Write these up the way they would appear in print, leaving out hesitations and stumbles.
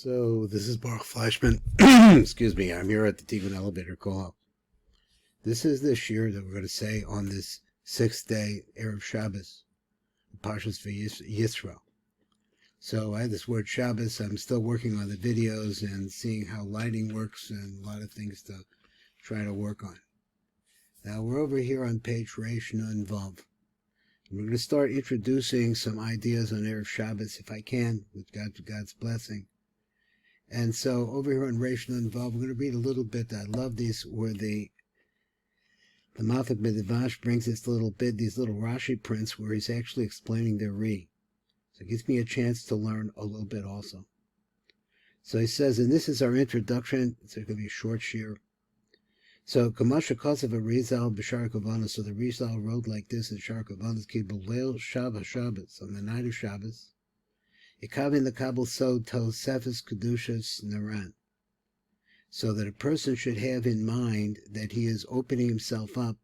So this is Baruch Fleischman. Excuse me, I'm here at the Tikkun Elevator Call. This is the shiur that we're going to say on this 6th day, erev Shabbos, Parshas Yisro. So I had this word Shabbos. I'm still working on the videos and seeing how lighting works and a lot of things to try to work on. Now we're over here on page Reish Nun Vav. We're going to start introducing some ideas on erev Shabbos, if I can, with God's blessing. And so over here on Reish Nun Vav, we're going to read a little bit. I love these where the Mafik Midrash brings this little bit, these little Rashi prints where he's actually explaining their re. So it gives me a chance to learn a little bit also. So he says, and this is our introduction. It's going to be a short shiur. So Kamasha Kosev Arizal B'Shaar Hakavanot. So the Rizal wrote like this in Shaar Hakavanot: Ki b'leil Shabbos, on the night of Shabbos, Yikavin the Kabul So Tosefes Kedushas Naran. So that a person should have in mind that he is opening himself up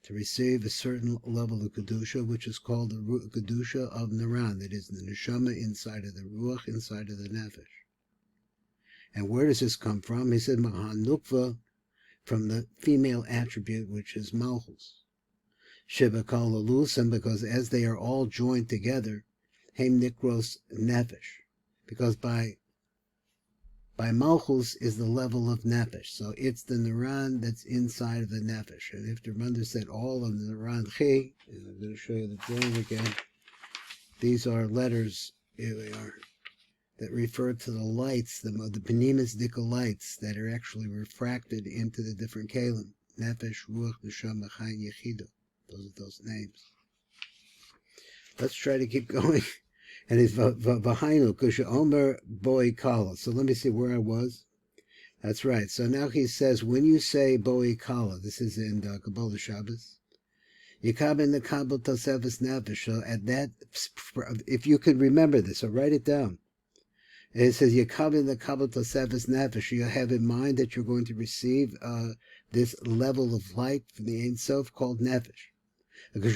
to receive a certain level of Kedusha, which is called the Kedusha of Naran, that is the neshama inside of the ruach, inside of the nefesh. And where does this come from? He said, Mahan Nukva, from the female attribute, which is Malchus. Shibakal Alusam, because as they are all joined together, Heim Nikros Nefesh, because by Malchus is the level of Nefesh, so it's the Naran that's inside of the Nefesh. And if the Rambam said all of the Naran Chi, and I'm going to show you the drawing again, these are letters, here they are, that refer to the lights, the Penimis Dika lights that are actually refracted into the different Kalim, Nefesh, Ruach, Neshama, Chayin, Yechidah. Those are those names. Let's try to keep going. And it's Vahainu, Kusha Omer Boi Kala. So let me see where I was. That's right. So now he says, when you say Boi Kala, this is in Kabbalah Shabbos, Yikabin the Kabul Tosefes Nefesh. So at that, if you could remember this, so write it down. It says, Yikabin the Kabul Tosefes Nefesh. You have in mind that you're going to receive this level of light from the Ein Sof called Nefesh. So when the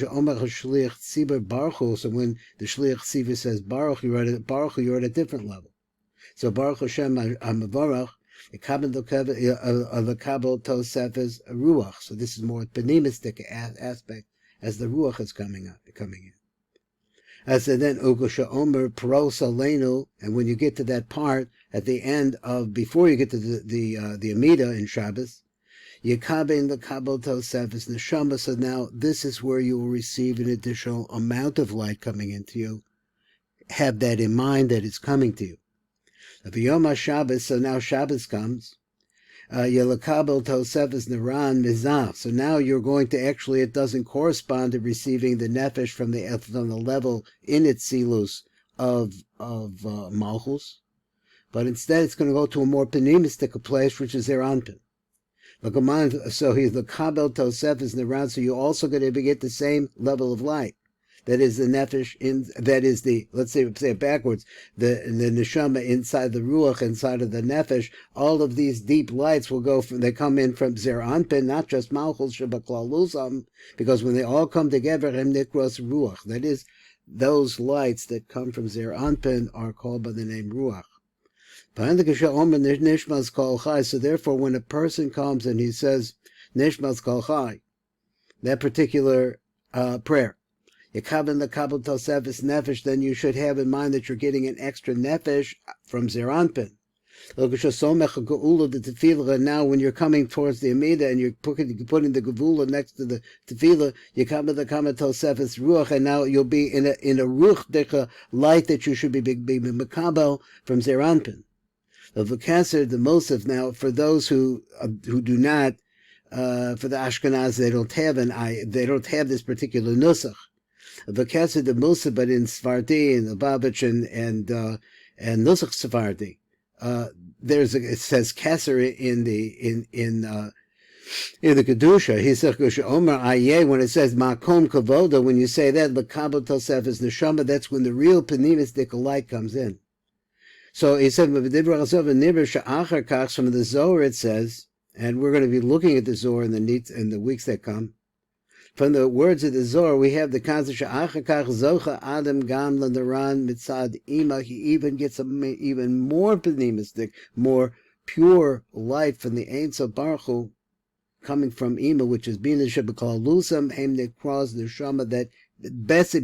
Shliach Tziva says Baruch, you're at a different level. So Baruch Hashem HaMavarach, the Kabel Tosefes Ruach. So this is more penimistic aspect as the Ruach is coming in. As then Ugusha Omer Pros Aleinu, and when you get to that part at the end of, before you get to the Amida in Shabbos, Yekabin the Kabel Tosefes Neshamos. So now this is where you will receive an additional amount of light coming into you. Have that in mind that it's coming to you. V'yom Shabbos. So now Shabbos comes. Yelakabel Tosefes Naran Mizah. So now you're going to actually, it doesn't correspond to receiving the nefesh from the level in its silus of Malchus, but instead it's going to go to a more penimistic place, which is their anpin. So he's the Kabel Tosefes Naran. So you're also going to get the same level of light. That is the nefesh that is the, let's say it backwards, the neshama inside the ruach, inside of the nefesh. All of these deep lights will go from, they come in from Zer Anpin, not just Malchus Shabaklaluzam, because when they all come together, Hem Nikros Ruach. That is, those lights that come from Zer Anpin are called by the name Ruach. So therefore, when a person comes and he says Nishmas Kol Chai, that particular prayer, Yekabin the Kabel Tosefes Nefesh, then you should have in mind that you're getting an extra nefesh from Zer Anpin. Now, when you're coming towards the Amida and you're putting the Gevula next to the Tefillah, Yekabin the Kabel Tosefes Ruach, and now you'll be in a Ruach Decha light that you should be Mekabel from Zer Anpin. Of the Kasser, the Mosef, now for those who do not, for the Ashkenaz, they don't have this particular nusach. The Kasser, the Mosef, but in Sfardi and the Babich and nusach Sfardi, it says Kasser in the Kedusha. He says Omer Aye, when it says Makom Kavoda, when you say that L'Kabel Tosefes Neshama, that's when the real penimistic light comes in. So he said, from the Zohar it says, and we're going to be looking at the Zohar in the weeks that come, from the words of the Zohar, we have the concept Shaar Hakach Zocha Adam Gam Lanaran Mitzad Ima. He even gets even more panimistic, more pure light from the Ein Sof Baruch Hu, coming from Ima, which is Bina Shebekal Lusam Hem Nekros Neshama. That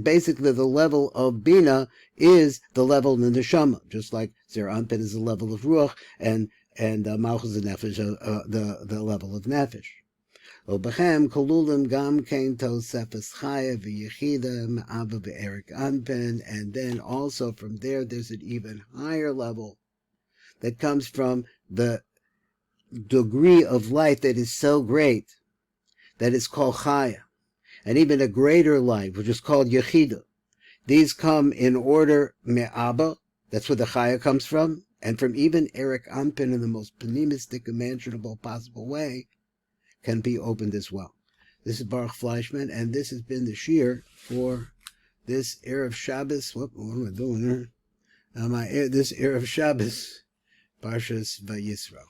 basically the level of Bina is the level of the Neshama, just like Zer Anpin is the level of Ruach, and Malchus the Nefesh, the level of Nefesh. Obachem kolulim gam kein tosefes chaya v'yechida ma'ava v'erik anpen, and then also from there's an even higher level that comes from the degree of light that is so great that is called chaya, and even a greater light which is called yechida. These come in order me'aba, that's where the chaya comes from, and from even erik anpen in the most panimistic imaginable possible way can be opened as well. This is Baruch Fleischman, and this has been the shiur for this erev Shabbos. What am I doing here? This erev Shabbos, Parshas Vayisro.